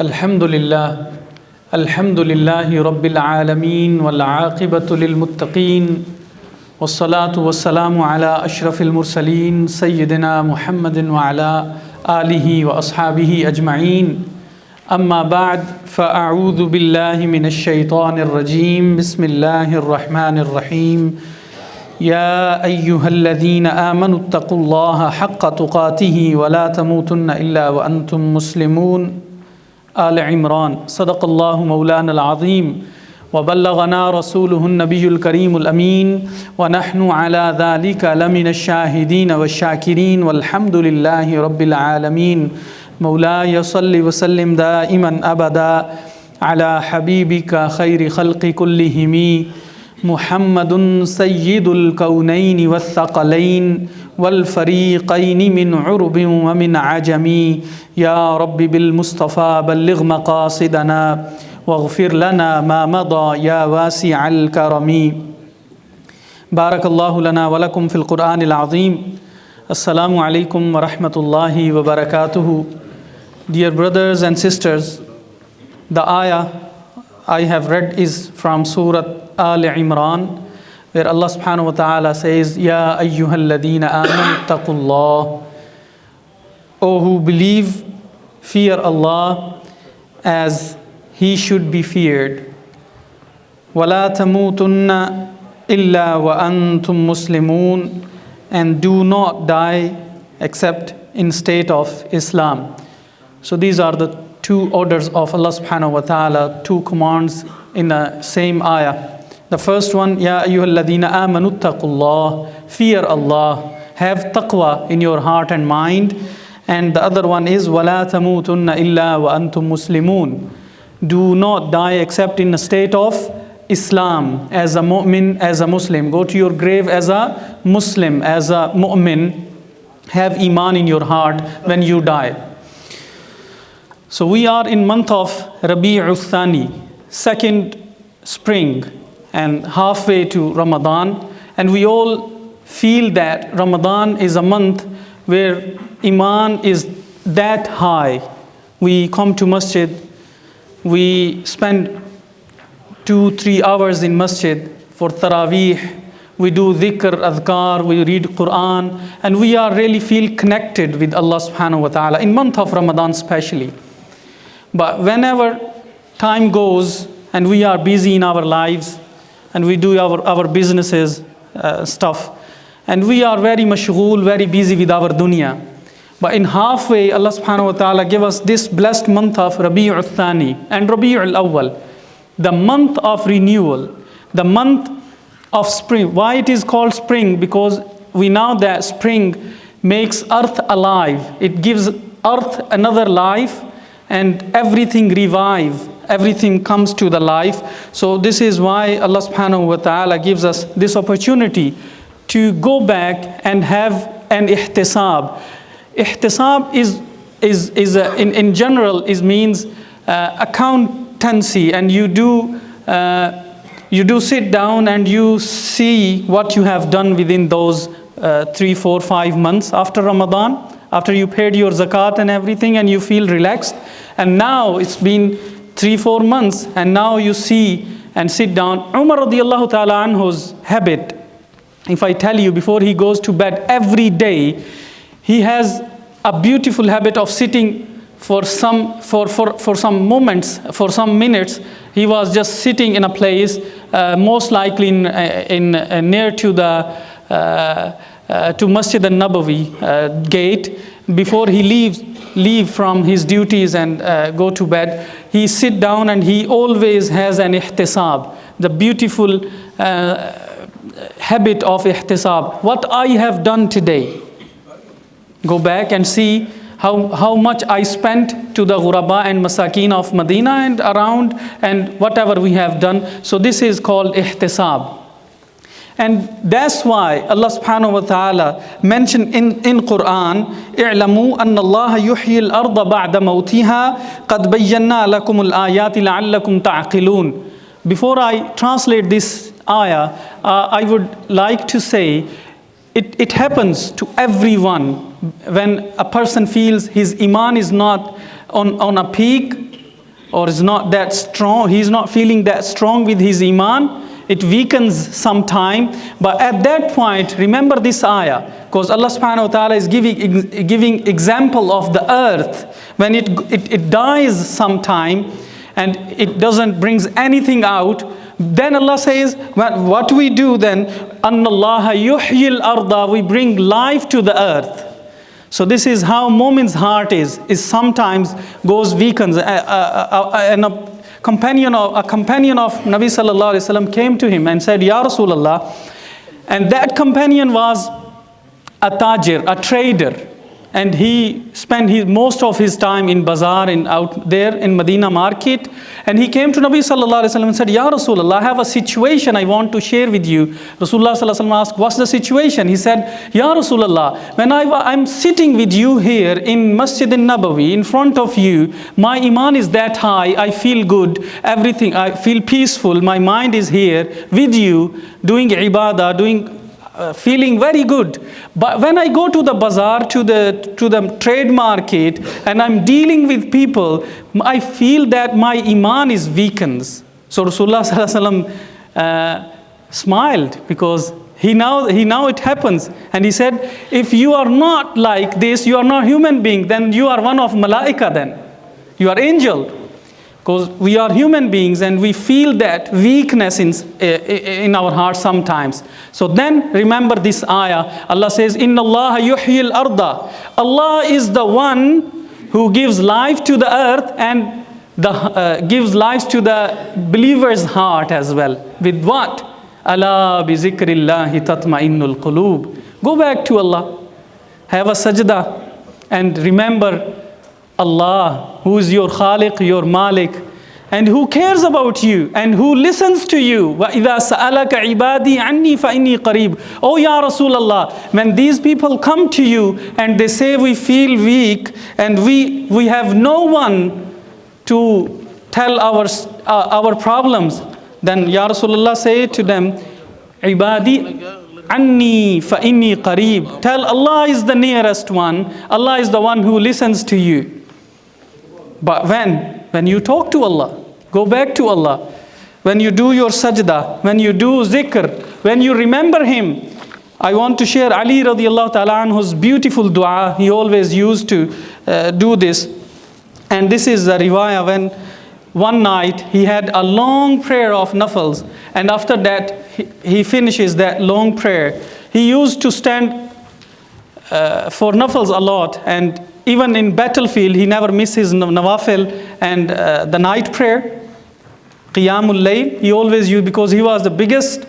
Alhamdulillah, Alhamdulillahi Rabbil Alameen, wal aqibatu lil muttaqeen, wassalatu wassalamu ala ashrafil mursaleen, Sayyidina Muhammadin wa ala alihi wa ashabihi ajma'een. Amma ba'd, fa'a'udhu billahi minash shaitanir rajim, bismillahir rahmanir rahim. يا أيها الذين آمنوا اتقوا الله حق تقاته ولا تموتن إلا وأنتم مسلمون. آل عمران. صدق الله مولانا العظيم وبلغنا رسوله النبي الكريم الأمين ونحن على ذلك لمن الشاهدين والشاكرين والحمد لله رب العالمين. مولاي صل وسلم دائما أبدا على حبيبك خير خلق كلهم محمد سيد الكونين والثقلين والفريقين من عرب ومن عجم. يا رب بالمصطفى بلغ مقاصدنا واغفر لنا ما مضى يا واسع الكرم. بارك الله لنا ولكم في القرآن العظيم. Assalamu alaikum wa rahmatullahi wa barakatuhu. Dear brothers and sisters, the ayah I have read is from Surah Āl Imrān, where Allah subhanahu wa ta'ala says, Ya ayyuhal ladina amanu taqullah. O who believe, fear Allah as He should be feared. وَلَا تَمُوتُنَّ إِلَّا وَأَنْتُمْ مُسْلِمُونَ. And do not die except in state of Islam. So these are the two orders of Allah subhanahu wa ta'ala, two commands in the same ayah. The first one, Ya ayyuhal ladina amanu taqullah, fear Allah, have taqwa in your heart and mind. And the other one is, وَلَا تَمُوتُنَّ إِلَّا وَأَنْتُمْ مُسْلِمُونَ. Do not die except in a state of Islam, as a mu'min, as a Muslim. Go to your grave as a Muslim, as a mu'min. Have iman in your heart when you die. So we are in month of Rabi'ul Thani, second spring, and halfway to Ramadan. And we all feel that Ramadan is a month where iman is that high. We come to masjid, we spend 2-3 hours in masjid for Taraweeh, we do dhikr, adhkar, we read Quran, and we are really feel connected with Allah subhanahu wa ta'ala, in month of Ramadan especially. But whenever time goes and we are busy in our lives and we do our businesses, stuff, and we are very mashghul, very busy with our dunya. But in halfway, Allah subhanahu wa ta'ala give us this blessed month of Rabi'ul Thani and Rabi'ul Awwal, the month of renewal, the month of spring. Why it is called spring? Because we know that spring makes earth alive. It gives earth another life and everything revive, everything comes to the life. So this is why Allah subhanahu wa ta'ala gives us this opportunity to go back and have an ihtisab. Ihtisab in general means accountancy, and you do sit down and you see what you have done within those 3, 4, 5 months after Ramadan, after you paid your zakat and everything, and you feel relaxed. And now it's been 3, 4 months, and now you see and sit down. Umar radiallahu ta'ala anhu's habit, if I tell you, before he goes to bed every day, he has a beautiful habit of sitting for some moments, for some minutes. He was just sitting in a place, most likely in near to the to Masjid al-Nabawi gate. Before he leave from his duties and go to bed, he sit down and he always has an ihtisab, the beautiful habit of ihtisab. What I have done today, go back and see how much I spent to the ghuraba and masakin of Medina and around, and whatever we have done. So this is called ihtisab. And that's why Allah subhanahu wa ta'ala mentioned in Quran, اعلموا أن الله يحيي الأرض بعد موتها قد بينا لكم الآيات لعلكم تعقلون. Before I translate this ayah, I would like to say, it happens to everyone when a person feels his iman is not on a peak, or is not that strong, he's not feeling that strong with his iman, it weakens sometime. But at that point, remember this ayah, because Allah subhanahu wa ta'ala is giving example of the earth. When it dies sometime and it doesn't brings anything out, then Allah says, what we do then, أَنَّ اللَّهَ يُحْيِي الْأَرْضَ, we bring life to the earth. So this is how mu'min's heart is sometimes goes weakens. And a companion of Nabi sallallahu alaihi wasallam came to him and said, Ya Rasulullah, and that companion was a tajir, a trader, and he spent most of his time in bazaar, out there in Medina market. And he came to Nabi sallallahu alaihi wasallam and said, Ya Rasulullah, I have a situation I want to share with you. Rasulullah sallallahu alaihi wasallam asked, what's the situation? He said, Ya Rasulullah, when I'm sitting with you here in Masjid al-Nabawi in front of you, my iman is that high, I feel good, everything, I feel peaceful, my mind is here with you, doing ibadah, feeling very good. But when I go to the bazaar, to the trade market, and I'm dealing with people, I feel that my iman is weakened. So Rasulullah sallallahu alaihi wasallam smiled, because he now it happens, and he said, if you are not like this, you are not human being, then you are one of malaika, then you are angel. Because we are human beings and we feel that weakness in our hearts sometimes. So then remember this ayah. Allah says, Inna Allah yuhyil arda. Allah is the one who gives life to the earth and gives life to the believer's heart as well. With what? Ala bi zikrillahi tatma'innul qulub. Go back to Allah. Have a sajda and remember Allah, who is your Khaliq, your Malik, and who cares about you and who listens to you. وَإِذَا سَأَلَكَ عِبَادِي عَنِّي فَإِنِّي قَرِيبٌ. Oh Ya Rasulullah, when these people come to you and they say we feel weak and we have no one to tell our problems, then Ya Rasulullah, say to them, عِبَادِي Anni fa inni qareeb. Tell Allah is the nearest one. Allah is the one who listens to you. But when you talk to Allah, go back to Allah. When you do your sajda, when you do zikr, when you remember Him. I want to share Ali radiallahu ta'ala anhu's beautiful dua. He always used to do this. And this is the riwayah when one night he had a long prayer of nafals. And after that, he finishes that long prayer. He used to stand for nafals a lot, and even in battlefield he never misses nawafil and the night prayer, qiyamul layl. He always used, because he was the biggest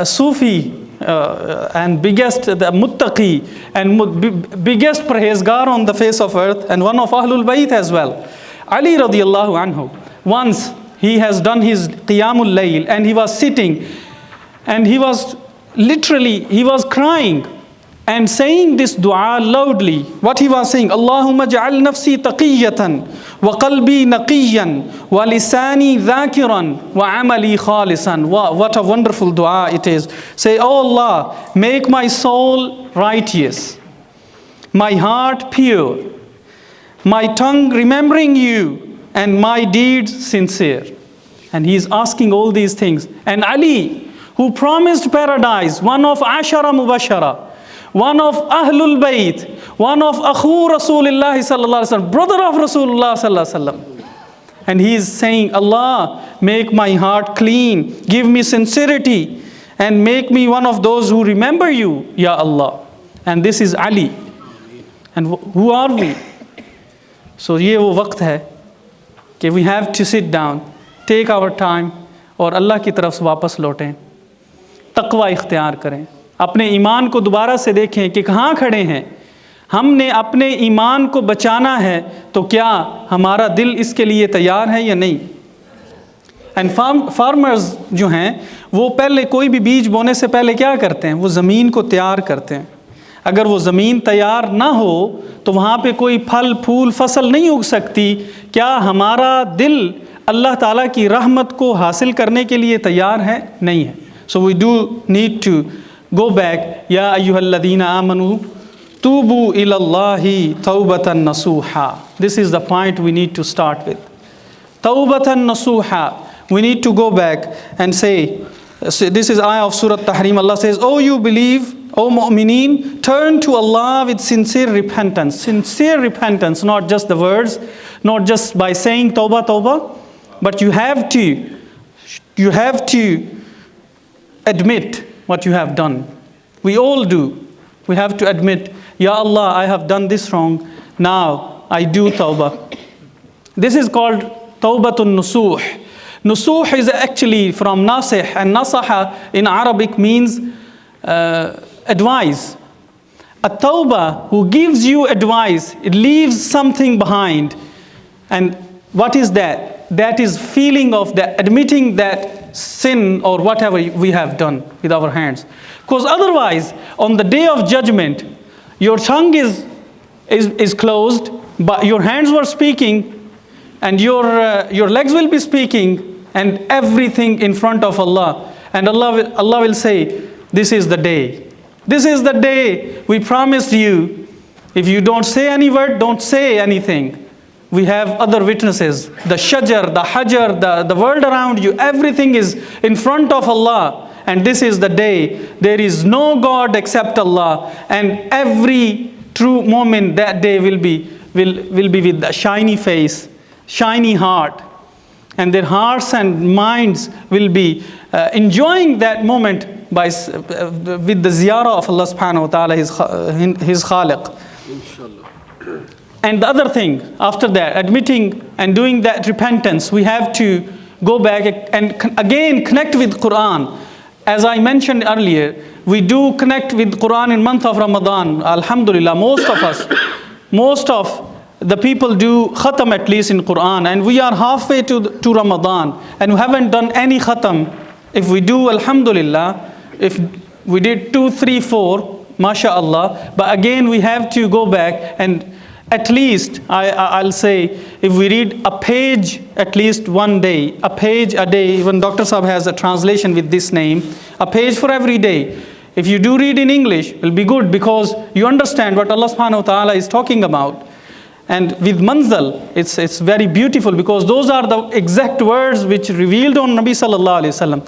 Sufi and biggest the muttaqi and biggest parhezgar on the face of earth, and one of Ahlul Bayt as well. Ali radiallahu anhu, once he has done his qiyamul layl and he was sitting and he was crying and saying this dua loudly. What he was saying, Allahumma ja'al nafsi taqiyatan wa qalbi naqiyan wa lisani dhakiran wa amali khalisan. Wow, what a wonderful dua it is. Say, oh Allah, make my soul righteous, my heart pure, my tongue remembering you, and my deeds sincere. And he is asking all these things. And Ali, who promised paradise, one of Ashara Mubashara, one of Ahlul Bayt, one of Akhu Rasulullah sallallahu alaihi wasallam, brother of Rasulullah sallallahu alaihi wasallam. And he is saying, Allah, make my heart clean, give me sincerity, and make me one of those who remember you, Ya Allah. And this is Ali. And who are we? So ये वो वक्त है कि we have to sit down, take our time, और अल्लाह की तरफ से वापस लौटें, तक़वा इख्तियार करें, अपने ईमान को दोबारा से देखें कि कहाँ खड़े हैं। हमने अपने ईमान को बचाना है, तो क्या हमारा दिल इसके लिए तैयार है या नहीं। एंड फार्मर्स जो हैं वो पहले कोई भी बीज बोने से पहले क्या करते हैं, वो ज़मीन को तैयार करते हैं। अगर वो ज़मीन तैयार ना हो तो वहाँ पे कोई फल फूल फसल नहीं उग सकती। क्या हमारा दिल अल्लाह ताला की रहमत को हासिल करने के लिए तैयार है? नहीं है। So we do need to go back. या अय्युहल्लज़ीना आमनू तूबू इलल्लाहि तौबतन नसूहा। This is the point we need to start with. Tawbatan nasuha. We need to go back and say, so this is ayah of Surah Tahrim. Allah says, "O you believe, O mu'mineen, turn to Allah with sincere repentance." Sincere repentance, not just the words, not just by saying tawbah, tawbah, but you have to admit what you have done. We all do. We have to admit, Ya Allah, I have done this wrong. Now I do tawbah. This is called tawbatun nusuh. Nusuh is actually from nasih, and nasaha in Arabic means advice. A tawbah who gives you advice, it leaves something behind. And what is that? That is feeling of that, admitting that sin or whatever we have done with our hands. Because otherwise, on the day of judgment, your tongue is closed, but your hands were speaking, and your legs will be speaking, and everything in front of Allah. And Allah will say, this is the day. This is the day we promised you. If you don't say any word, don't say anything. We have other witnesses. The shajar, the hajar, the world around you, everything is in front of Allah. And this is the day. There is no God except Allah. And every true moment that day will be with a shiny face, shiny heart. And their hearts and minds will be enjoying that moment with the ziyarah of Allah subhanahu wa ta'ala, his khaliq. Inshallah. And the other thing, after that, admitting and doing that repentance, we have to go back and again connect with Quran. As I mentioned earlier, we do connect with Quran in month of Ramadan. Alhamdulillah, most of the people do khatam at least in Quran, and we are halfway to Ramadan and we haven't done any khatam. If we do, alhamdulillah, if we did 2, 3, 4, mashallah, but again we have to go back and at least, I'll say, if we read a page at least one day, a page a day, even Dr. Saab has a translation with this name, a page for every day. If you do read in English, it will be good because you understand what Allah subhanahu wa ta'ala is talking about. And with manzal, it's very beautiful because those are the exact words which revealed on Nabi sallallahu alayhi wasallam.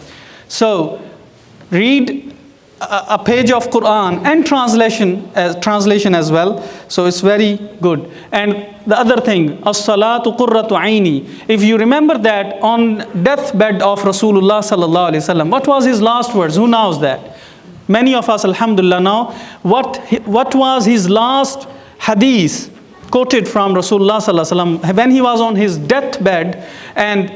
So, read a page of Quran and translation as well. So it's very good. And the other thing, as-salatu qurratu aini. If you remember that on deathbed of Rasulullah sallallahu alaihi wasallam, what was his last words? Who knows that? Many of us, alhamdulillah, know what was his last hadith quoted from Rasulullah sallallahu alaihi wasallam when he was on his deathbed, and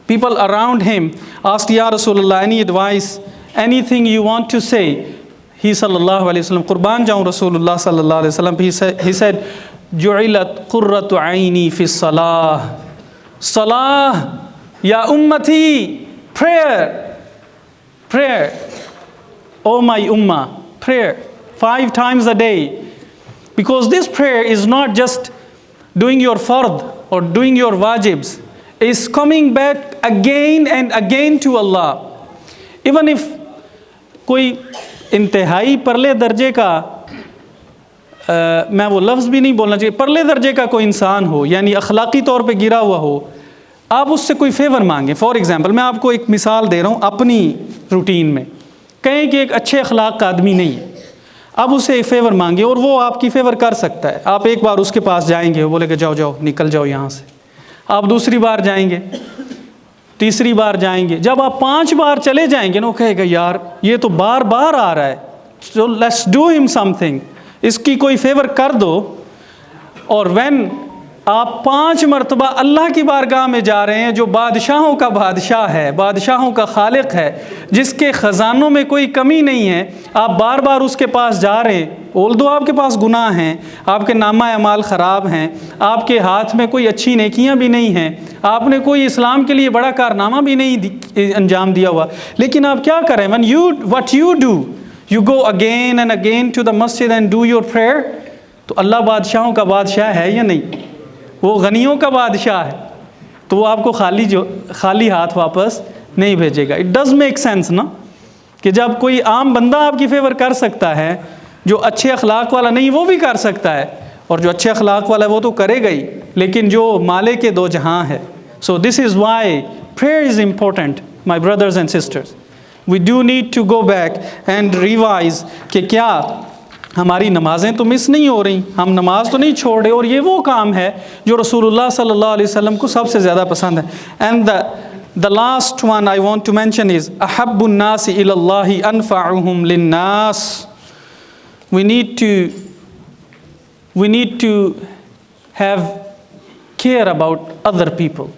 people around him asked, Ya Rasulullah, any advice? Anything you want to say? He sallallahu alayhi wa sallam, Qurban jaun Rasulullah sallallahu alayhi wa sallam, he said, Ju'ilat qurratu aini fi salah. Salah, ya ummati, prayer. Oh my ummah, prayer. 5 times a day. Because this prayer is not just doing your fard or doing your wajibs. It's coming back again and again to Allah. Even if कोई इंतहाई परले दर्जे का मैं वो लफ्ज़ भी नहीं बोलना चाहिए, परले दर्जे का कोई इंसान हो, यानी अखलाक़ी तौर पे गिरा हुआ हो, आप उससे कोई फेवर मांगें. फॉर एग्ज़ाम्पल, मैं आपको एक मिसाल दे रहा हूँ अपनी रूटीन में. कहें कि एक अच्छे अखलाक का आदमी नहीं है, आप उससे एक फेवर मांगे और वो आपकी फेवर कर सकता है. आप एक बार उसके पास जाएंगे, वो बोलेगा जाओ जाओ निकल जाओ यहाँ से. आप दूसरी बार जाएंगे, तीसरी बार जाएंगे. जब आप 5 बार चले जाएंगे ना, वो कहेगा यार ये तो बार बार आ रहा है, so let's do him something, इसकी कोई फेवर कर दो. और व्हेन आप 5 मरतबा अल्लाह की बारगाह में जा रहे हैं, जो बादशाहों का बादशाह है, बादशाहों का खालिक है, जिसके ख़जानों में कोई कमी नहीं है, आप बार बार उसके पास जा रहे हैं. ओल्दो आपके पास गुनाह हैं, आपके नामा अमाल ख़राब हैं, आपके हाथ में कोई अच्छी नेकियां भी नहीं हैं, आपने कोई इस्लाम के लिए बड़ा कारनामा भी नहीं अंजाम दिया हुआ, लेकिन आप क्या करें? what you do, you go again and again to the masjid and do your prayer. तो अल्लाह बादशाहों का बादशाह है या नहीं? वो गनियों का बादशाह है, तो वो आपको खाली हाथ वापस नहीं भेजेगा. इट डज मेक सेंस ना, कि जब कोई आम बंदा आपकी फेवर कर सकता है, जो अच्छे अखलाक वाला नहीं वो भी कर सकता है, और जो अच्छे अखलाक वाला है वो तो करेगा ही, लेकिन जो माले के दो जहां है, So this is why prayer is important, my brothers and sisters. We do need to go back and revise कि क्या हमारी नमाज़ें तो मिस नहीं हो रही, हम नमाज तो नहीं छोड़ रहे, और ये वो काम है जो रसूलुल्लाह सल्लल्लाहु अलैहि वसल्लम को सबसे ज़्यादा पसंद है. And the last one I want to mention is أحب الناس إلى الله أنفعهم للناس. We need to have care about other people.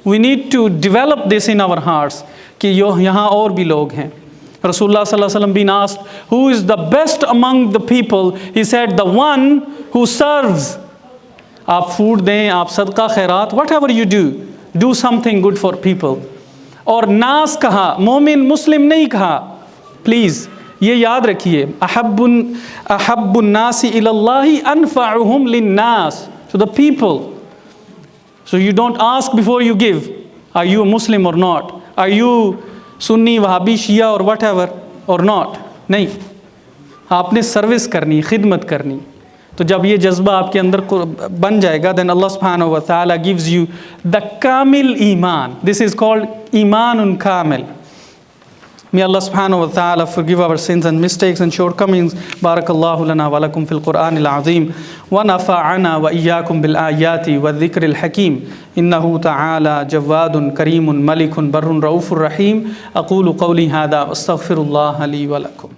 We need to develop this in our hearts कि यहाँ और भी लोग हैं. Rasulullah sallallahu alaihi wasallam being asked who is the best among the people, he said the one who serves. आप food दें, आप सदका खैरात, whatever you do something good for people. और नास कहा, मोमिन मुस्लिम नहीं कहा. प्लीज़ ये याद रखिए, अहब्बुन नासी इलल्लाहि अनफअहुम लिन्नास, to the people. So you don't ask before you give, are you a Muslim or not? Are you Sunni, Wahhabi, Shia or whatever or not? नहीं, आपने सर्विस करनी, खिदमत करनी. तो जब ये जज्बा आपके अंदर बन जाएगा, then Allah subhanahu wa ta'ala gives you the kamil iman. This is called imanun kamil. May Allah subhanahu wa ta'ala forgive our sins and mistakes and shortcomings. Barakallahu lana wa lakum fil Qur'an al-azim. Wa nafa'ana wa iyyakum bil ayati wa dhikr al-hakim. Innahu ta'ala jawadun kareemun malikun barrun raufur rahim. Aqulu qawli hadha wa astaghfirullah li wa lakum.